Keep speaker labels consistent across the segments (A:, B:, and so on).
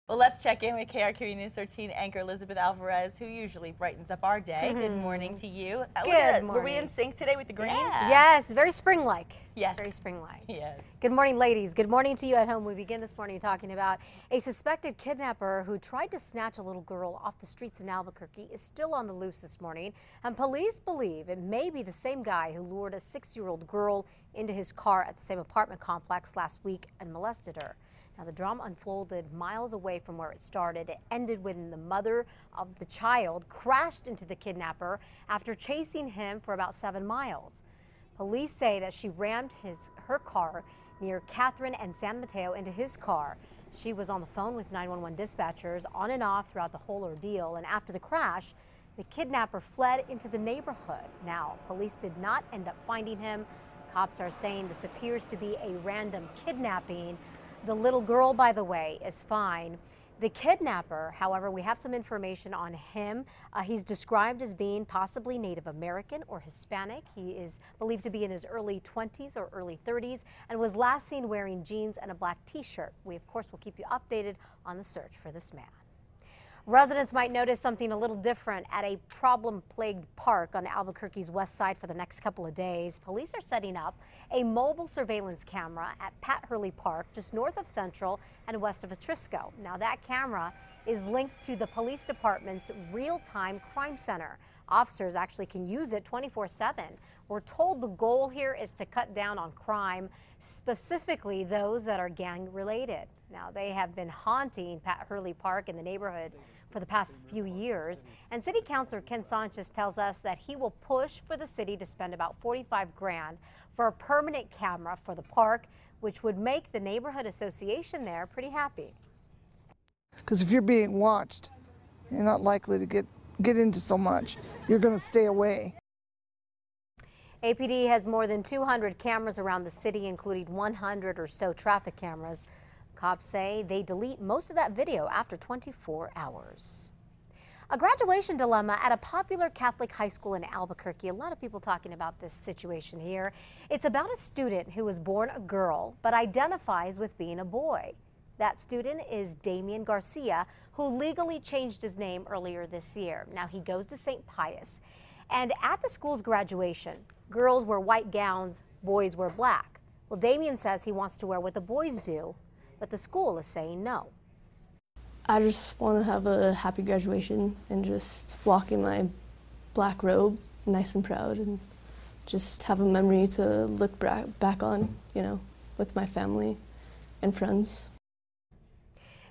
A: Well, let's check in with KRQE News 13 anchor Elizabeth Alvarez, who usually brightens up our day. Good morning to you.
B: Good morning.
A: Were we in sync today with the green?
B: Yeah. Yes, very spring-like.
A: Yes.
B: Very spring-like.
A: Yes.
B: Good morning, ladies. Good morning to you at home. We begin this morning talking about a suspected kidnapper who tried to snatch a little girl off the streets in Albuquerque is still on the loose this morning, and police believe it may be the same guy who lured a 6-year-old girl into his car at the same apartment complex last week and molested her. Now, the drama unfolded miles away from where it started. It ended when the mother of the child crashed into the kidnapper after chasing him for about 7 miles. Police say that she rammed her car near Catherine and San Mateo into his car. She was on the phone with 911 dispatchers on and off throughout the whole ordeal, and after the crash, the kidnapper fled into the neighborhood. Now, police did not end up finding him. Cops are saying this appears to be a random kidnapping. The little girl, by the way, is fine. The kidnapper, however, we have some information on him. He's described as being possibly Native American or Hispanic. He is believed to be in his early 20s or early 30s and was last seen wearing jeans and a black t-shirt. We, of course, will keep you updated on the search for this man. Residents might notice something a little different at a problem-plagued park on Albuquerque's west side for the next couple of days. Police are setting up a mobile surveillance camera at Pat Hurley Park, just north of Central and west of Atrisco. Now, that camera is linked to the police department's real-time crime center. Officers actually can use it 24/7. We're told the goal here is to cut down on crime, specifically those that are gang-related. Now, they have been haunting Pat Hurley Park in the neighborhood for the past few years. And City Councilor Ken Sanchez tells us that he will push for the city to spend about 45 grand for a permanent camera for the park, which would make the neighborhood association there pretty happy.
C: Because if you're being watched, you're not likely to get into so much. You're going to stay away.
B: APD has more than 200 cameras around the city, including 100 or so traffic cameras. Cops say they delete most of that video after 24 hours. A graduation dilemma at a popular Catholic high school in Albuquerque. A lot of people talking about this situation here. It's about a student who was born a girl but identifies with being a boy. That student is Damian Garcia, who legally changed his name earlier this year. Now he goes to St. Pius. And at the school's graduation, girls wear white gowns, boys wear black. Well, Damian says he wants to wear what the boys do, but the school is saying no.
D: I just want to have a happy graduation and just walk in my black robe, nice and proud, and just have a memory to look back on, you know, with my family and friends.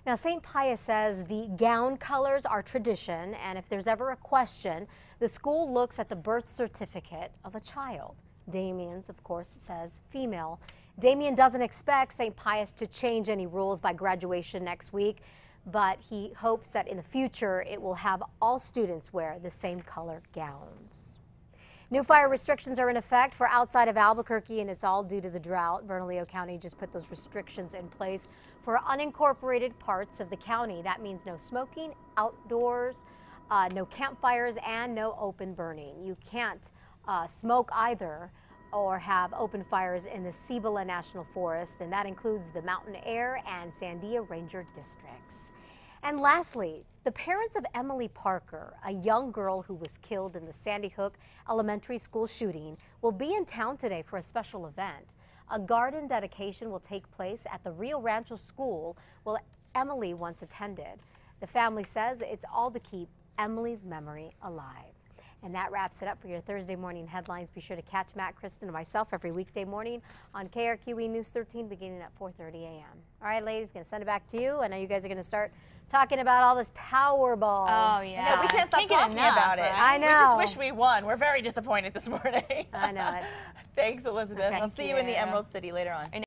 B: Now, St. Pius says the gown colors are tradition, and if there's ever a question, the school looks at the birth certificate of a child. Damian's, of course, says female. Damian doesn't expect St. Pius to change any rules by graduation next week, but he hopes that in the future it will have all students wear the same color gowns. New fire restrictions are in effect for outside of Albuquerque, and it's all due to the drought. Bernalillo County just put those restrictions in place for unincorporated parts of the county. That means no smoking outdoors, no campfires, and no open burning. You can't smoke either or have open fires in the Cibola National Forest, and that includes the Mountain Air and Sandia Ranger districts. And lastly, the parents of Emily Parker, a young girl who was killed in the Sandy Hook Elementary School shooting, will be in town today for a special event. A garden dedication will take place at the Rio Rancho School where Emily once attended. The family says it's all to keep Emily's memory alive. And that wraps it up for your Thursday morning headlines. Be sure to catch Matt, Kristen, and myself every weekday morning on KRQE News 13 beginning at 4:30 a.m. All right, ladies, going to send it back to you. I know you guys are going to start talking about all this Powerball.
A: Oh, yeah. So we can't stop talking about it.
B: Right? I know.
A: We just wish we won. We're very disappointed this morning.
B: I know it.
A: Thanks, Elizabeth.
B: Okay.
A: I'll see you in the Emerald City later on.